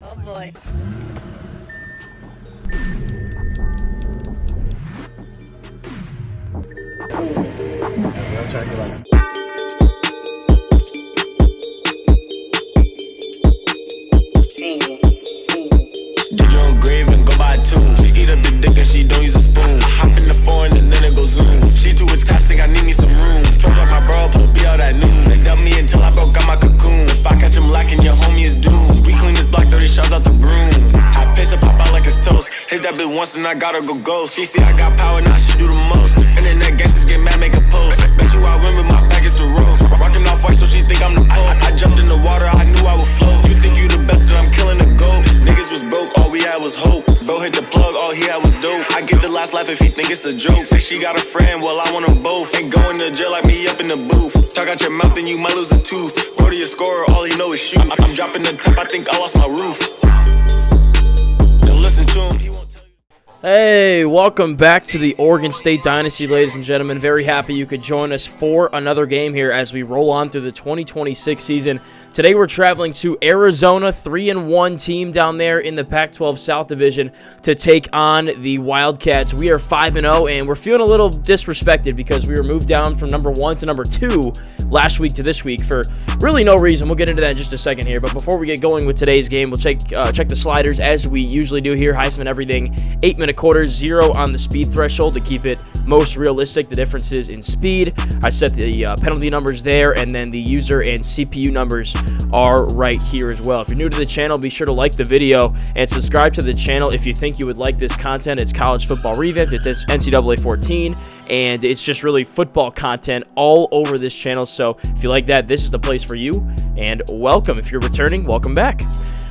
Oh boy. I'll try to get like Dig your own grave and go by a tune. She eat up the dick and she don't use a spoon. Hop in the foreign and then it goes zoom. She too attached, think I need me some room. Talk about my bro, put be out at noon. They dumped me until I broke out my cocoon. If I catch him lacking, your homie is doomed. We clean this block, 30 shots out the broom. Half pace to pop out like it's toast. Hit that bitch once and I gotta go ghost. She see I got power, now she do the most. Internet gangsters get mad, make a post. Bet you I win, but my back is the road. Rockin' off white, so she think I'm the Pope. I jumped in the water, I knew I would float. You think you the best, and I'm killing the goat. Niggas was broke, all we had was hope. Bro hit the plug, all he had was dope. I get the last laugh if he think it's a joke. Say she got a friend, well I want them both. Ain't going to jail like me up in the booth. Talk out your mouth, then you might lose a tooth. Brody a scorer, all he know is shoot. I'm dropping the top, I think I lost my roof. Don't listen to him, he won't tell you. Hey, welcome back to the Oregon State Dynasty, ladies and gentlemen. Very happy you could join us for another game here as we roll on through the 2026 season. Today we're traveling to Arizona, 3-1 team down there in the Pac-12 South Division to take on the Wildcats. We are 5-0, and we're feeling a little disrespected because we were moved down from number 1 to number 2 last week to this week for really no reason. We'll get into that in just a second here, but before we get going with today's game, we'll check the sliders as we usually do here. Heisman everything, 8-minute quarters, 0 on the speed threshold to keep it most realistic. The difference is in speed. I set the penalty numbers there, and then the user and CPU numbers are right here as well. If you're new to the channel, be sure to like the video and subscribe to the channel if you think you would like this content. It's college football revamped, it's NCAA 14, and it's just really football content all over this channel. So if you like that, this is the place for you, and welcome. If you're returning, welcome back.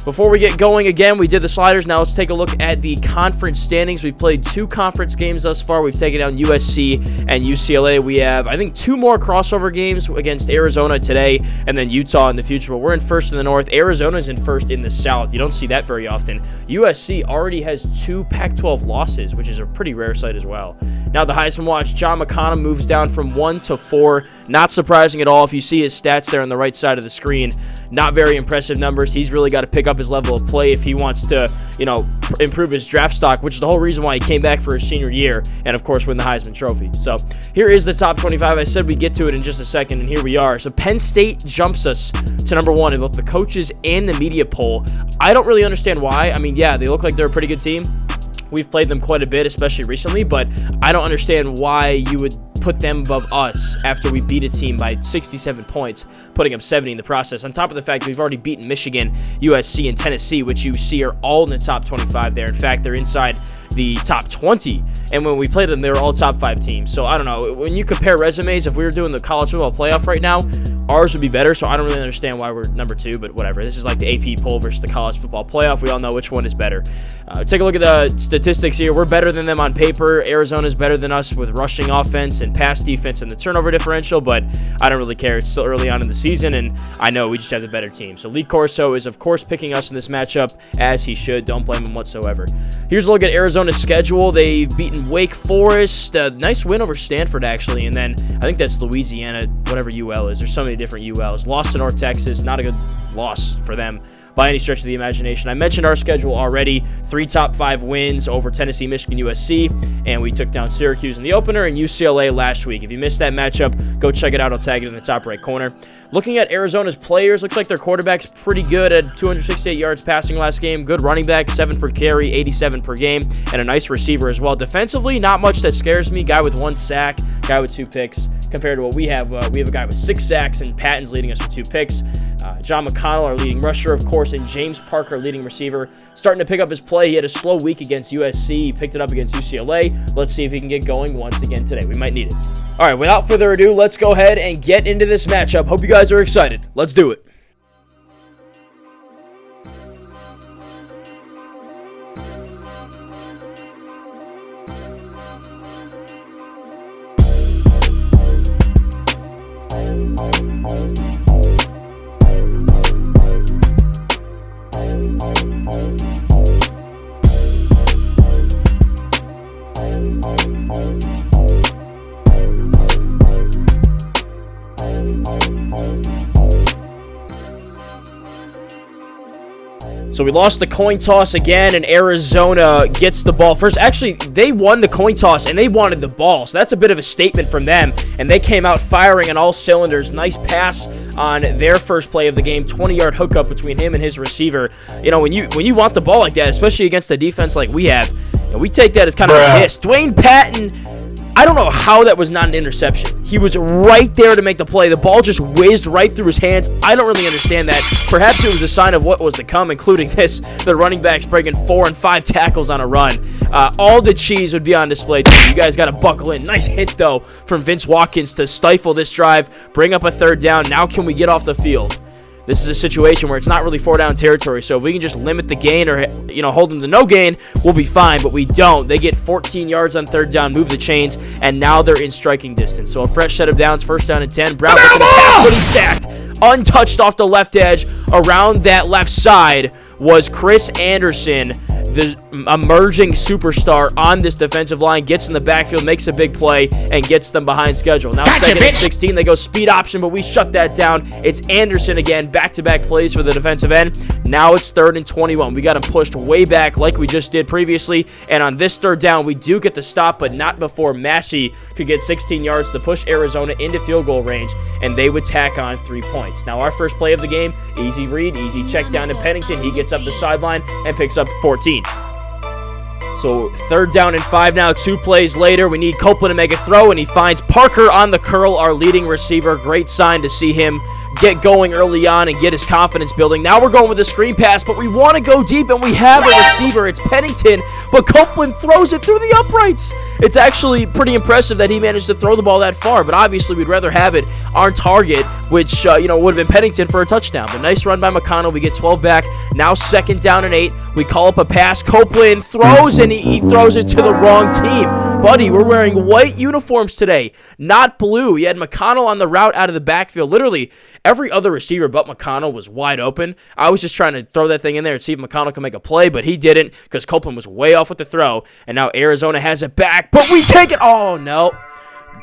Before we get going, again, we did the sliders. Now let's take a look at the conference standings. We've played 2 conference games thus far. We've taken down USC and UCLA. We have, I think, 2 more crossover games against Arizona today and then Utah in the future. But we're in first in the North. Arizona's in first in the South. You don't see that very often. USC already has 2 Pac-12 losses, which is a pretty rare sight as well. Now the Heisman watch, John McConnell moves down from 1 to 4. Not surprising at all. If you see his stats there on the right side of the screen, not very impressive numbers. He's really got to pick up his level of play if he wants to, improve his draft stock, which is the whole reason why he came back for his senior year and, of course, win the Heisman Trophy. So here is the top 25. I said we'd get to it in just a second, and here we are. So Penn State jumps us to number 1 in both the coaches and the media poll. I don't really understand why. I mean, yeah, they look like they're a pretty good team. We've played them quite a bit, especially recently, but I don't understand why you would put them above us after we beat a team by 67 points, putting up 70 in the process. On top of the fact that we've already beaten Michigan, USC, and Tennessee, which you see are all in the top 25 there. In fact, they're inside the top 20, and when we played them, they were all top 5 teams. So I don't know. When you compare resumes, if we were doing the college football playoff right now, ours would be better, so I don't really understand why we're number 2, but whatever. This is like the AP poll versus the college football playoff. We all know which one is better. Take a look at the statistics here. We're better than them on paper. Arizona's better than us with rushing offense and pass defense and the turnover differential, but I don't really care. It's still early on in the season, and I know we just have the better team. So Lee Corso is, of course, picking us in this matchup, as he should. Don't blame him whatsoever. Here's a look at Arizona's schedule. They've beaten Wake Forest. A nice win over Stanford, actually, and then I think that's Louisiana, whatever UL is. There's so many different ULs. Lost to North Texas. Not a good loss for them by any stretch of the imagination. I mentioned our schedule already. 3 top 5 wins over Tennessee, Michigan, USC, and we took down Syracuse in the opener and UCLA last week. If you missed that matchup, go check it out. I'll tag it in the top right corner. Looking at Arizona's players, looks like their quarterback's pretty good at 268 yards passing last game. Good running back, 7 per carry, 87 per game, and a nice receiver as well. Defensively, not much that scares me. Guy with 1 sack, guy with 2 picks. Compared to what we have a guy with 6 sacks, and Patton's leading us with 2 picks. John McConnell, our leading rusher, of course, and James Parker, leading receiver, starting to pick up his play. He had a slow week against USC. He picked it up against UCLA. Let's see if he can get going once again today. We might need it. All right, without further ado, let's go ahead and get into this matchup. Hope you guys are excited. Let's do it. So we lost the coin toss again, and Arizona gets the ball first. Actually, they won the coin toss, and they wanted the ball, so that's a bit of a statement from them, and they came out firing on all cylinders. Nice pass on their first play of the game, 20-yard hookup between him and his receiver. You know, when you want the ball like that, especially against a defense like we have, and we take that as kind of a miss. Dwayne Patton, I don't know how that was not an interception. He was right there to make the play. The ball just whizzed right through his hands. I don't really understand that. Perhaps it was a sign of what was to come, including this, the running backs breaking 4 and 5 tackles on a run. All the cheese would be on display today. You guys got to buckle in. Nice hit, though, from Vince Watkins to stifle this drive, bring up a third down. Now can we get off the field? This is a situation where it's not really 4-down territory, so if we can just limit the gain or, hold them to no gain, we'll be fine, but we don't. They get 14 yards on third down, move the chains, and now they're in striking distance. So a fresh set of downs, first down and 10. Brown looking to pass, but he's sacked. Untouched off the left edge. Around that left side was Chris Anderson, the emerging superstar on this defensive line, gets in the backfield, makes a big play, and gets them behind schedule. Now second and 16, they go speed option, but we shut that down. It's Anderson again, back-to-back plays for the defensive end. Now it's third and 21. We got him pushed way back like we just did previously, and on this third down, we do get the stop, but not before Massey could get 16 yards to push Arizona into field goal range, and they would tack on 3 points. Now our first play of the game, easy read, easy check down to Pennington. He gets up the sideline and picks up 14. So third down and 5 now, 2 plays later. We need Copeland to make a throw, and he finds Parker on the curl, our leading receiver. Great sign to see him get going early on and get his confidence building. Now we're going with a screen pass, but we want to go deep, and we have a receiver. It's Pennington, but Copeland throws it through the uprights. It's actually pretty impressive that he managed to throw the ball that far, but obviously we'd rather have it on target, which, would have been Pennington for a touchdown. But nice run by McConnell. We get 12 back. Now second down and 8. We call up a pass. Copeland throws, and he throws it to the wrong team. Buddy, we're wearing white uniforms today, not blue. He had McConnell on the route out of the backfield. Literally, every other receiver but McConnell was wide open. I was just trying to throw that thing in there and see if McConnell can make a play, but he didn't because Copeland was way off with the throw, and now Arizona has it back, but we take it. Oh, no.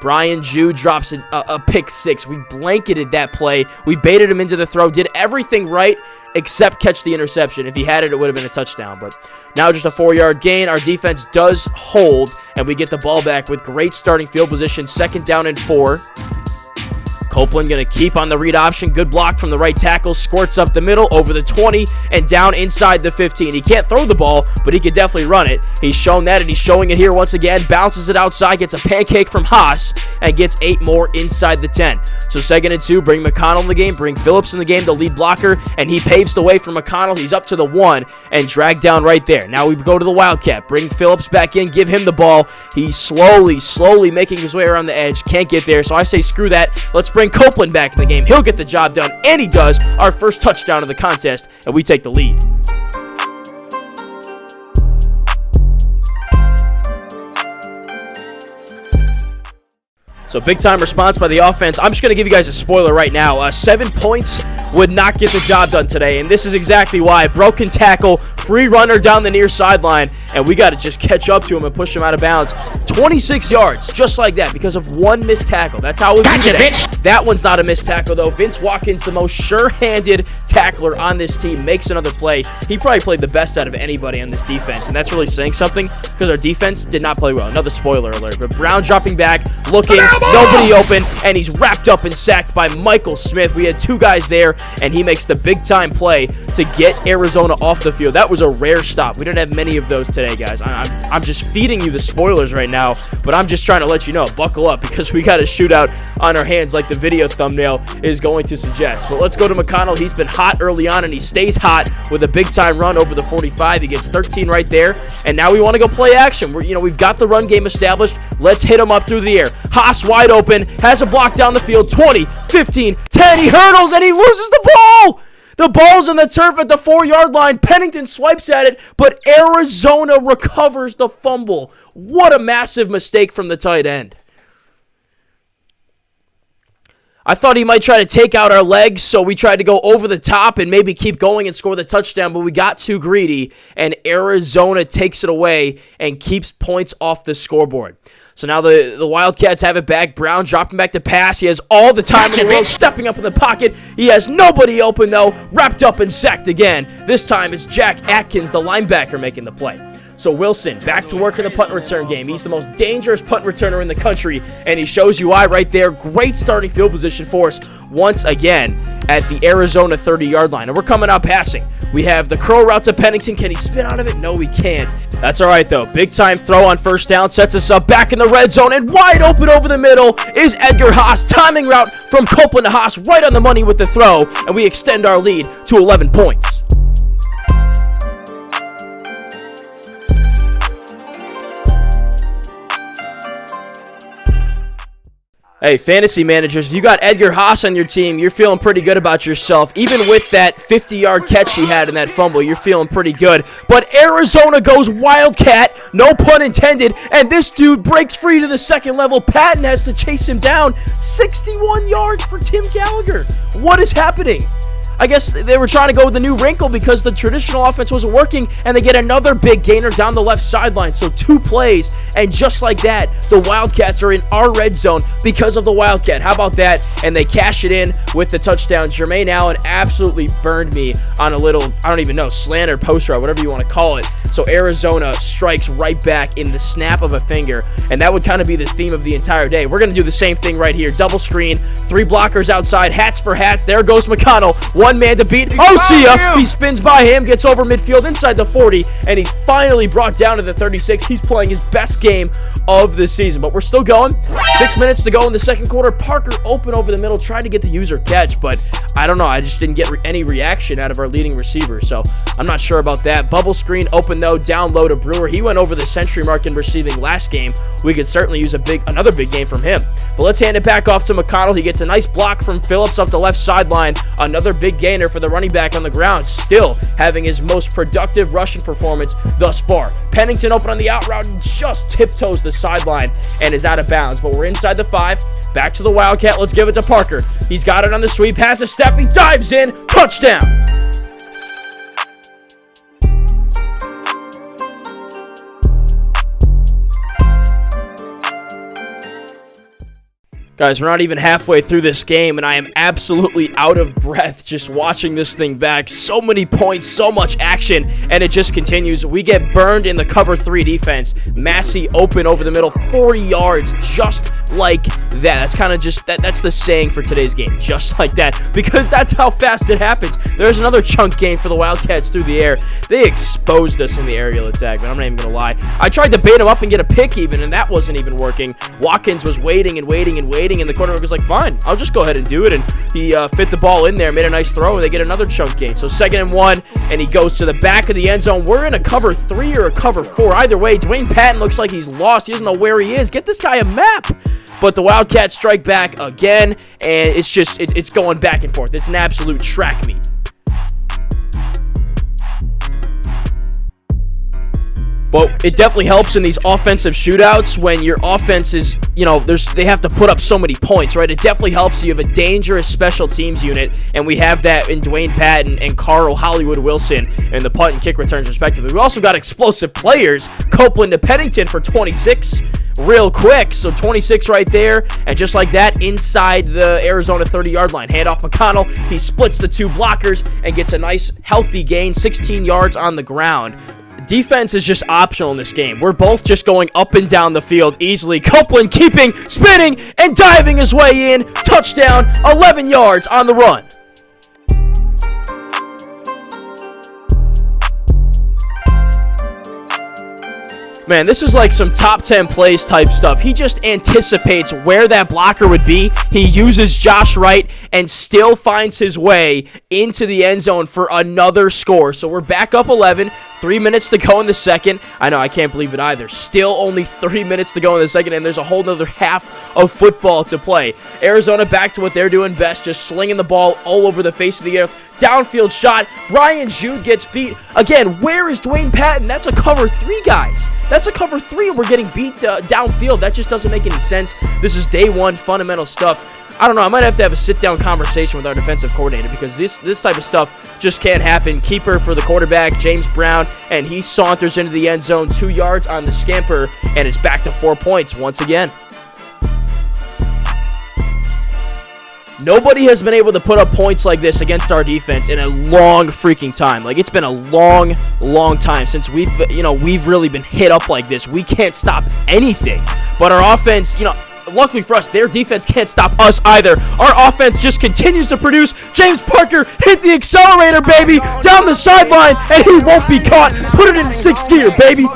Brian Jew drops a pick 6. We blanketed that play. We baited him into the throw, did everything right except catch the interception. If he had it, it would have been a touchdown. But now just a 4-yard gain. Our defense does hold, and we get the ball back with great starting field position. Second down and 4. Copeland going to keep on the read option. Good block from the right tackle. Squirts up the middle, over the 20, and down inside the 15. He can't throw the ball, but he can definitely run it. He's shown that, and he's showing it here once again. Bounces it outside, gets a pancake from Haas, and gets 8 more inside the 10. So second and 2, bring McConnell in the game, bring Phillips in the game, the lead blocker, and he paves the way for McConnell. He's up to the 1 and dragged down right there. Now we go to the Wildcat. Bring Phillips back in, give him the ball. He's slowly making his way around the edge. Can't get there, so I say screw that. Let's bring Copeland back in the game. He'll get the job done, and he does. Our first touchdown of the contest, and we take the lead. So big-time response by the offense. I'm just going to give you guys a spoiler right now. 7 points would not get the job done today, and this is exactly why. Broken tackle, free runner down the near sideline, and we got to just catch up to him and push him out of bounds. 26 yards, just like that, because of one missed tackle. That's how we beat today. That one's not a missed tackle, though. Vince Watkins, the most sure-handed tackler on this team, makes another play. He probably played the best out of anybody on this defense, and that's really saying something because our defense did not play well. Another spoiler alert. But Brown dropping back, looking, nobody open, and he's wrapped up and sacked by Michael Smith. We had 2 guys there, and he makes the big-time play to get Arizona off the field. That was a rare stop. We didn't have many of those today, guys. I'm just feeding you the spoilers right now, but I'm just trying to let you know, buckle up, because we got a shootout on our hands like the video thumbnail is going to suggest. But let's go to McConnell. He's been hot early on, and he stays hot with a big-time run over the 45. He gets 13 right there, and now we want to go play action. We've got the run game established. Let's hit him up through the air. Haas wide open, has a block down the field, 20, 15, 10. He hurdles, and he loses the ball. The ball's on the turf at the 4-yard line. Pennington swipes at it, but Arizona recovers the fumble. What a massive mistake from the tight end. I thought he might try to take out our legs, so we tried to go over the top and maybe keep going and score the touchdown, but we got too greedy, and Arizona takes it away and keeps points off the scoreboard. So now the Wildcats have it back. Brown dropping back to pass. He has all the time in the world, stepping up in the pocket. He has nobody open, though. Wrapped up and sacked again. This time it's Jack Atkins, the linebacker, making the play. So Wilson back to work in the punt return game. He's the most dangerous punt returner in the country, and he shows you why right there. Great starting field position for us once again at the Arizona 30-yard line. And we're coming out passing. We have the curl route to Pennington. Can he spin out of it? No, he can't. That's all right, though. Big-time throw on first down. Sets us up back in the red zone, and wide open over the middle is Edgar Haas. Timing route from Copeland to Haas, right on the money with the throw, and we extend our lead to 11 points. Hey, fantasy managers, if you got Edgar Haas on your team, you're feeling pretty good about yourself. Even with that 50-yard catch he had in that fumble, you're feeling pretty good. But Arizona goes Wildcat, no pun intended, and this dude breaks free to the second level. Patton has to chase him down. 61 yards for Tim Gallagher. What is happening? I guess they were trying to go with the new wrinkle because the traditional offense wasn't working, and they get another big gainer down the left sideline. So 2 plays, and just like that, the Wildcats are in our red zone because of the Wildcat. How about that? And they cash it in with the touchdown. Jermaine Allen absolutely burned me on a little, I don't even know, slant or post route, whatever you want to call it. So Arizona strikes right back in the snap of a finger, and that would kind of be the theme of the entire day. We're going to do the same thing right here. Double screen, 3 blockers outside, hats for hats. There goes McConnell. One man to beat. Oh, see ya! He spins by him, gets over midfield inside the 40, and he's finally brought down to the 36. He's playing his best game of the season, but we're still going. 6 minutes to go in the second quarter. Parker open over the middle, tried to get the user catch, but I don't know. I just didn't get any reaction out of our leading receiver, so I'm not sure about that. Bubble screen open, though, down low to Brewer. He went over the century mark in receiving last game. We could certainly use another big game from him. But let's hand it back off to McConnell. He gets a nice block from Phillips up the left sideline. Another big gainer for the running back on the ground, still having his most productive rushing performance thus far. Pennington open on the out route and just tiptoes the sideline and is out of bounds. But we're inside the 5. Back to the Wildcat. Let's give it to Parker. He's got it on the sweep. Has a step. He dives in. Touchdown. Guys, we're not even halfway through this game, and I am absolutely out of breath just watching this thing back. So many points, so much action, and it just continues. We get burned in the cover 3 defense. Massey open over the middle, 40 yards, just like that. That's kind of just, that's the saying for today's game, just like that, because that's how fast it happens. There's another chunk gain for the Wildcats through the air. They exposed us in the aerial attack, man. I'm not even going to lie. I tried to bait him up and get a pick even, and that wasn't even working. Watkins was waiting and waiting and waiting, and the quarterback was like, fine, I'll just go ahead and do it, and he fit the ball in there, made a nice throw, and they get another chunk gain. So 2nd and 1, and he goes to the back of the end zone. We're in a cover 3 or a cover 4. Either way, Dwayne Patton looks like he's lost. He doesn't know where he is. Get this guy a map. But the Wildcats strike back again, and it's just, it's going back and forth. It's an absolute track meet. But it definitely helps in these offensive shootouts when your offense is, you know, they have to put up so many points, right? It definitely helps. You have a dangerous special teams unit, and we have that in Dwayne Patton and Carl Hollywood Wilson in the punt and kick returns, respectively. We also got explosive players, Copeland to Pennington for 26 real quick. So 26 right there, and just like that, inside the Arizona 30-yard line. Handoff McConnell. He splits the 2 blockers and gets a nice, healthy gain, 16 yards on the ground. Defense is just optional in this game. We're both just going up and down the field easily. Copeland keeping, spinning, and diving his way in. Touchdown, 11 yards on the run. Man, this is like some top 10 plays type stuff. He just anticipates where that blocker would be. He uses Josh Wright and still finds his way into the end zone for another score. So we're back up 11. 3 minutes to go in the second. I know, I can't believe it either. Still only 3 minutes to go in the second, and there's a whole nother half of football to play. Arizona back to what they're doing best, just slinging the ball all over the face of the earth. Downfield shot. Brian Jude gets beat. Again, where is Dwayne Patton? That's a cover 3, guys. That's a cover 3, and we're getting beat downfield. That just doesn't make any sense. This is day 1 fundamental stuff. I don't know. I might have to have a sit-down conversation with our defensive coordinator because this type of stuff just can't happen. Keeper for the quarterback, James Brown, and he saunters into the end zone, 2 yards on the scamper, and it's back to 4 points once again. Nobody has been able to put up points like this against our defense in a long freaking time. Like, it's been a long, long time since we've really been hit up like this. We can't stop anything. But our offense, luckily for us, their defense can't stop us either. Our offense just continues to produce. James Parker hit the accelerator, baby, down the sideline, and he won't be caught. Put it in 6th gear, baby.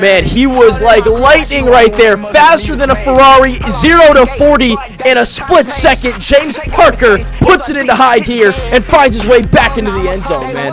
Man, he was like lightning right there. Faster than a Ferrari, 0 to 40 in a split second. James Parker puts it into high gear and finds his way back into the end zone, man.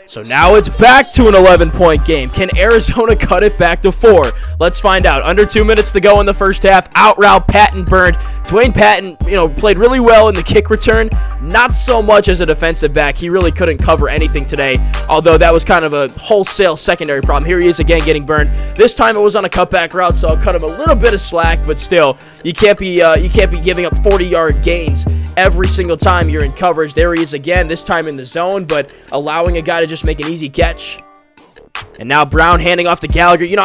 So now it's back to an 11-point game. Can Arizona cut it back to 4? Let's find out. Under 2 minutes to go in the first half. Out route, Patton burned. Dwayne Patton, played really well in the kick return. Not so much as a defensive back. He really couldn't cover anything today, although that was kind of a wholesale secondary problem. Here he is again getting burned. This time it was on a cutback route, so I'll cut him a little bit of slack, but still, you can't be giving up 40-yard gains every single time you're in coverage. There he is again, this time in the zone, but allowing a guy to just make an easy catch. And now Brown handing off to Gallagher. You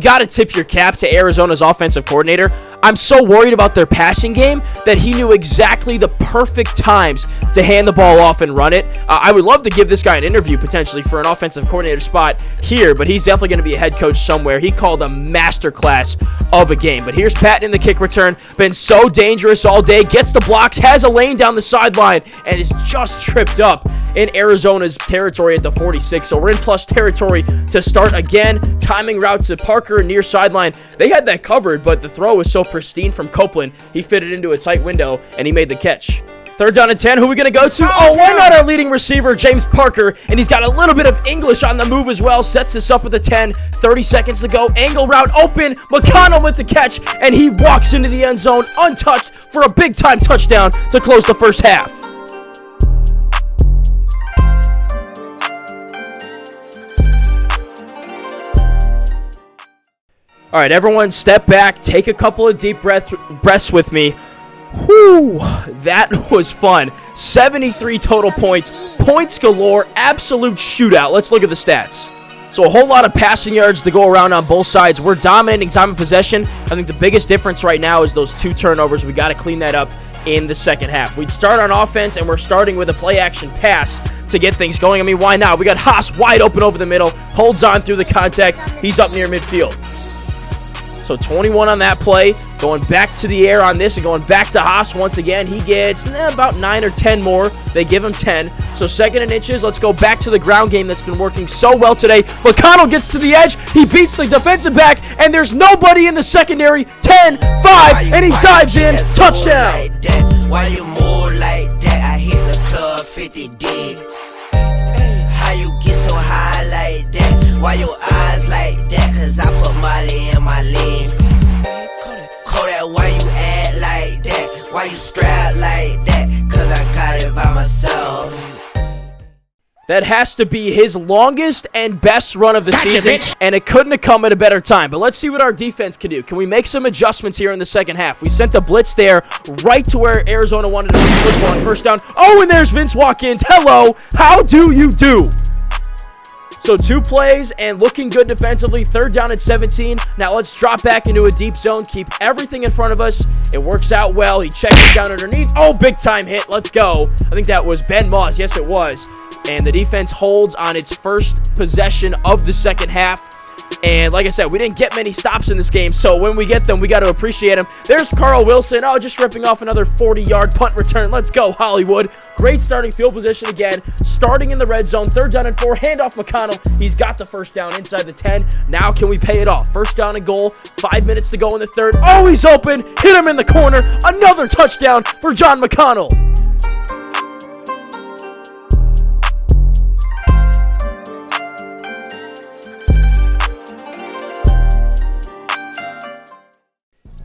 got to tip your cap to Arizona's offensive coordinator. I'm so worried about their passing game that he knew exactly the perfect times to hand the ball off and run it. I would love to give this guy an interview potentially for an offensive coordinator spot here, but he's definitely going to be a head coach somewhere. He called a masterclass of a game. But here's Patton in the kick return. Been so dangerous all day. Gets the blocks, has a lane down the sideline, and is just tripped up in Arizona's territory at the 46. So we're in plus territory to start again. Timing route to Parker near sideline. They had that covered, but the throw was so pristine from Copeland. He fit it into a tight window, and he made the catch. 3rd down and 10. Who are we going to go to? Oh, why not our leading receiver, James Parker? And he's got a little bit of English on the move as well. Sets us up with a 10. 30 seconds to go. Angle route open. McConnell with the catch, and he walks into the end zone untouched for a big-time touchdown to close the first half. All right, everyone, step back. Take a couple of deep breaths with me. Whew, that was fun. 73 total points. Points galore. Absolute shootout. Let's look at the stats. So a whole lot of passing yards to go around on both sides. We're dominating time of possession. I think the biggest difference right now is those 2 turnovers. We got to clean that up in the second half. We'd start on offense, and we're starting with a play-action pass to get things going. I mean, why not? We got Haas wide open over the middle. Holds on through the contact. He's up near midfield. So 21 on that play, going back to the air on this and going back to Haas once again. He gets about 9 or 10 more. They give him 10. So 2nd and inches. Let's go back to the ground game that's been working so well today. McConnell gets to the edge. He beats the defensive back, and there's nobody in the secondary. 10, 5, and he dives in. Touchdown. Why you move like that? I hit the club 50 deep. How you get so high like that? Why your eyes like that? Cause I put Molly in my lean. Kodak, why you act like that? Why you strap like that? Cause I got it by myself. That has to be his longest and best run of the season, and it couldn't have come at a better time. But let's see what our defense can do. Can we make some adjustments here in the second half? We sent the blitz there right to where Arizona wanted to be football on first down. Oh, and there's Vince Watkins. Hello. How do you do? So 2 plays and looking good defensively. 3rd down at 17. Now let's drop back into a deep zone. Keep everything in front of us. It works out well. He checks it down underneath. Oh, big time hit. Let's go. I think that was Ben Moss. Yes, it was. And the defense holds on its first possession of the second half. And like I said, we didn't get many stops in this game, so when we get them, we got to appreciate them. There's Carl Wilson. Oh, just ripping off another 40-yard punt return. Let's go, Hollywood. Great starting field position again. Starting in the red zone. 3rd down and 4. Handoff McConnell. He's got the first down inside the 10. Now can we pay it off? 1st down and goal. 5 minutes to go in the 3rd. Oh, he's open. Hit him in the corner. Another touchdown for John McConnell.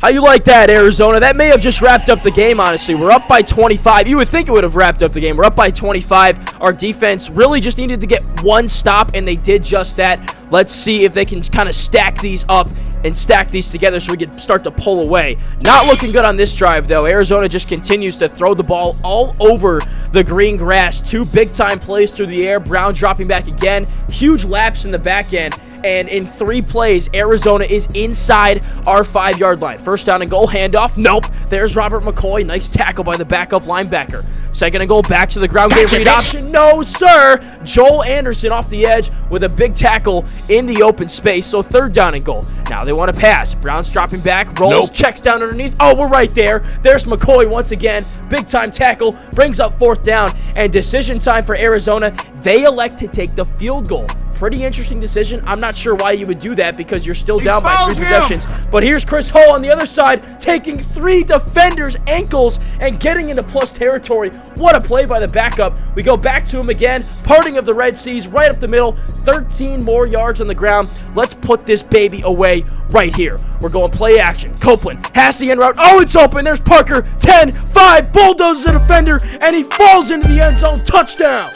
How you like that, Arizona? That may have just wrapped up the game, honestly. We're up by 25. You would think it would have wrapped up the game. We're up by 25. Our defense really just needed to get one stop, and they did just that. Let's see if they can kind of stack these up and stack these together so we can start to pull away. Not looking good on this drive, though. Arizona just continues to throw the ball all over the green grass. 2 big-time plays through the air. Brown dropping back again. Huge laps in the back end. And in 3 plays, Arizona is inside our 5-yard line. First down and goal, handoff. Nope. There's Robert McCoy. Nice tackle by the backup linebacker. Second and goal, back to the ground game read option. No, sir. Joel Anderson off the edge with a big tackle in the open space. So third down and goal. Now they want to pass. Brown's dropping back, rolls, checks down underneath. Oh, we're right there. There's McCoy once again. Big time tackle, brings up fourth down, and decision time for Arizona. They elect to take the field goal. Pretty interesting decision. I'm not sure why you would do that because you're still down by 3 possessions. But here's Chris Hull on the other side taking 3 defenders' ankles and getting into plus territory. What a play by the backup. We go back to him again. Parting of the Red Seas right up the middle. 13 more yards on the ground. Let's put this baby away right here. We're going play action. Copeland has the end route. Oh, it's open. There's Parker. 10, 5, bulldozes a defender, and he falls into the end zone. Touchdown.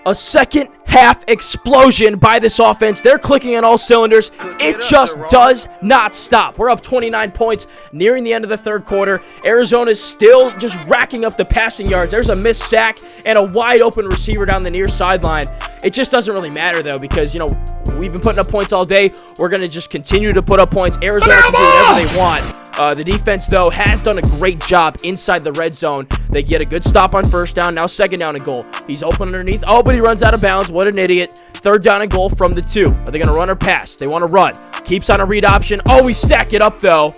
A second half explosion by this offense. They're clicking on all cylinders. It just does not stop. We're up 29 points nearing the end of the third quarter. Arizona's still just racking up the passing yards. There's a missed sack and a wide open receiver down the near sideline. It just doesn't really matter, though, because, you know, we've been putting up points all day. We're going to just continue to put up points. Arizona can do whatever they want. The defense, though, has done a great job inside the red zone. They get a good stop on first down. Now second down and goal. He's open underneath. Oh, but he runs out of bounds. What an idiot. Third down and goal from the 2. Are they going to run or pass? They want to run. Keeps on a read option. Oh, we stack it up, though.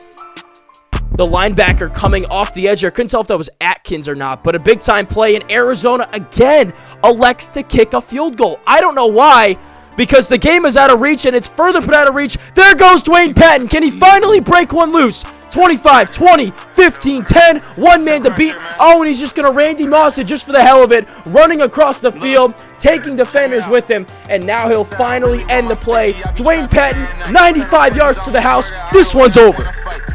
The linebacker coming off the edge there. Couldn't tell if that was Atkins or not, but a big-time play, and Arizona, again, elects to kick a field goal. I don't know why, because the game is out of reach, and it's further put out of reach. There goes Dwayne Patton. Can he finally break one loose? 25, 20, 15, 10, one man to beat. Oh, and he's just going to Randy Moss it just for the hell of it, running across the field, taking defenders with him, and now he'll finally end the play. Dwayne Patton, 95 yards to the house. This one's over.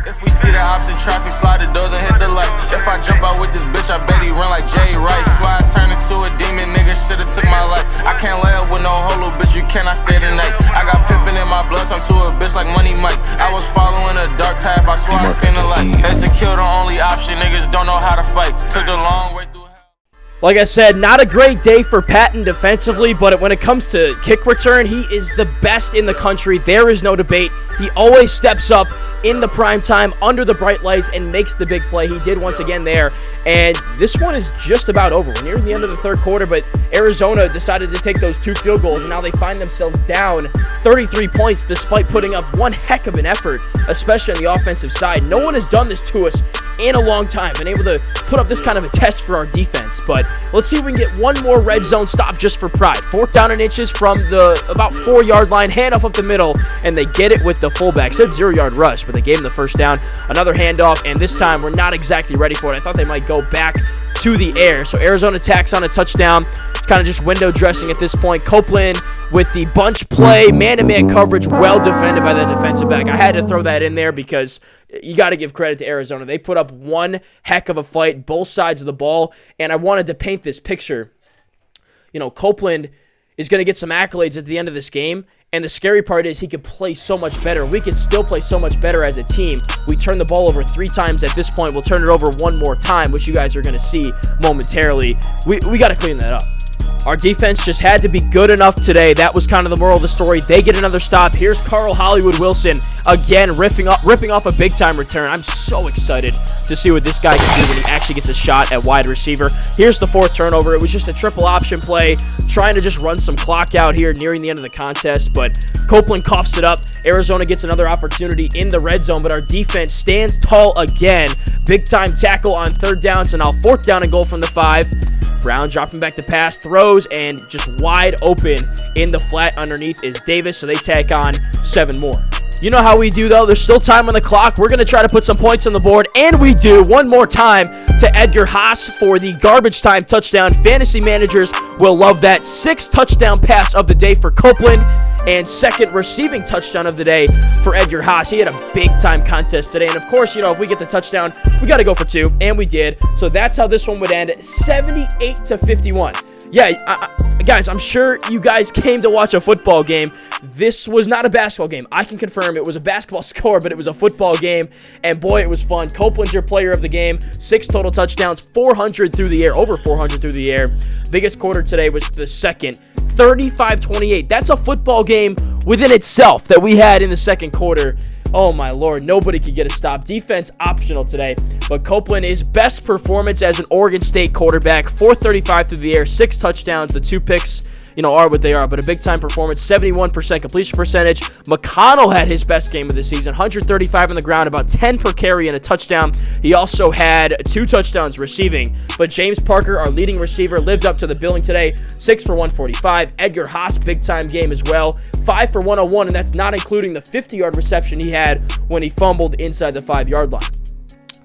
If we see the ops in traffic, slide the doors and hit the lights. If I jump out with this bitch, I bet he run like Jay Rice. Swear I turned into a demon, nigga, should've took my life. I can't lay up with no holo, bitch, you cannot stay tonight. I got pimpin' in my blood, turn to a bitch like Money Mike. I was following a dark path, I swear I seen the light. Execute the only option, niggas don't know how to fight. Took the long way through. Like I said, not a great day for Patton defensively, but when it comes to kick return, he is the best in the country. There is no debate. He always steps up in the prime time, under the bright lights, and makes the big play. He did once again there, and this one is just about over. We're nearing the end of the third quarter, but Arizona decided to take those 2 field goals, and now they find themselves down 33 points despite putting up one heck of an effort, especially on the offensive side. No one has done this to us in a long time, been able to put up this kind of a test for our defense. But let's see if we can get one more red zone stop just for pride. 4th down and inches from the about 4-yard line, handoff up the middle, and they get it with the fullback. Said 0-yard rush, but they gave him the first down. Another handoff, and this time we're not exactly ready for it. I thought they might go back to the air. So Arizona tacks on a touchdown, kind of just window dressing at this point. Copeland with the bunch play, man-to-man coverage, well defended by the defensive back. I had to throw that in there because you got to give credit to Arizona. They put up one heck of a fight, both sides of the ball, and I wanted to paint this picture. You know, Copeland is going to get some accolades at the end of this game, and the scary part is he could play so much better. We could still play so much better as a team. We turned the ball over 3 times at this point. We'll turn it over one more time, which you guys are going to see momentarily. We got to clean that up. Our defense just had to be good enough today. That was kind of the moral of the story. They get another stop. Here's Carl Hollywood Wilson again ripping off a big-time return. I'm so excited to see what this guy can do when he actually gets a shot at wide receiver. Here's the 4th turnover. It was just a triple option play, trying to just run some clock out here nearing the end of the contest, but Copeland coughs it up. Arizona gets another opportunity in the red zone, but our defense stands tall again. Big-time tackle on 3rd down, so now 4th down and goal from the 5. Brown dropping back to pass, throws, and just wide open in the flat underneath is Davis, so they tack on 7 more. You know how we do, though. There's still time on the clock. We're going to try to put some points on the board, and we do. One more time to Edgar Haas for the garbage time touchdown. Fantasy managers will love that. 6th touchdown pass of the day for Copeland, and 2nd receiving touchdown of the day for Edgar Haas. He had a big-time contest today, and of course, you know, if we get the touchdown, we got to go for 2, and we did. So that's how this one would end, 78-51. Yeah, guys, I'm sure you guys came to watch a football game. This was not a basketball game. I can confirm it was a basketball score, but it was a football game, and boy, it was fun. Copeland's your player of the game. 6 total touchdowns, 400 through the air, over 400 through the air. Biggest quarter today was the 2nd, 35-28. That's a football game within itself that we had in the 2nd quarter. Oh, my Lord. Nobody could get a stop. Defense optional today. But Copeland, his best performance as an Oregon State quarterback. 435 through the air, 6 touchdowns. The 2 picks, you know, are what they are. But a big-time performance, 71% completion percentage. McConnell had his best game of the season. 135 on the ground, about 10 per carry and a touchdown. He also had 2 touchdowns receiving. But James Parker, our leading receiver, lived up to the billing today. 6 for 145. Edgar Haas, big-time game as well. 5 for 101, and that's not including the 50-yard reception he had when he fumbled inside the 5-yard line.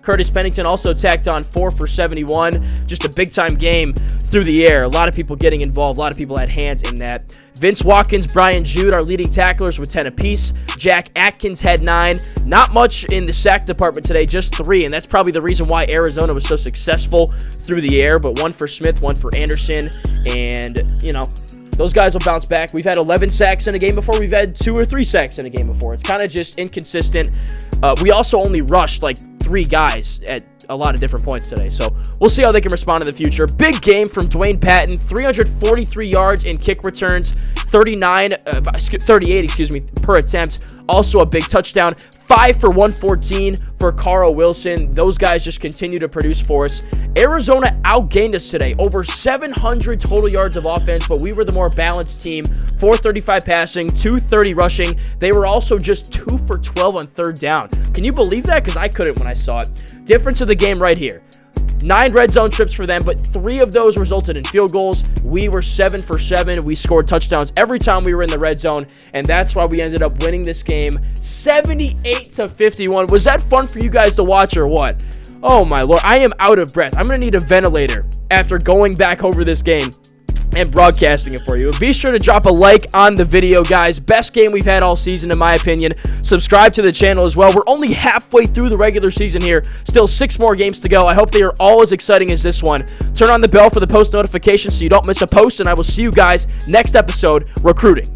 Curtis Pennington also tacked on 4 for 71. Just a big-time game through the air. A lot of people getting involved. A lot of people had hands in that. Vince Watkins, Brian Jude, our leading tacklers with 10 apiece. Jack Atkins had 9. Not much in the sack department today, just 3, and that's probably the reason why Arizona was so successful through the air. But 1 for Smith, 1 for Anderson, and, you know, those guys will bounce back. We've had 11 sacks in a game before. We've had 2 or 3 sacks in a game before. It's kind of just inconsistent. We also only rushed like 3 guys at a lot of different points today. So we'll see how they can respond in the future. Big game from Dwayne Patton. 343 yards in kick returns. 38 per attempt. Also a big touchdown. 5 for 114 for Carl Wilson. Those guys just continue to produce for us. Arizona outgained us today. Over 700 total yards of offense, but we were the more balanced team. 435 passing, 230 rushing. They were also just 2 for 12 on 3rd down. Can you believe that? Because I couldn't when I saw it. Difference of the game right here. 9 red zone trips for them, but 3 of those resulted in field goals. We were 7 for 7. We scored touchdowns every time we were in the red zone, and that's why we ended up winning this game 78-51. Was that fun for you guys to watch or what? Oh, my Lord. I am out of breath. I'm going to need a ventilator after going back over this game and broadcasting it for you. Be sure to drop a like on the video, guys. Best game we've had all season, in my opinion. Subscribe to the channel as well. We're only halfway through the regular season here. Still 6 more games to go. I hope they are all as exciting as this one. Turn on the bell for the post notifications so you don't miss a post, and I will see you guys next episode recruiting.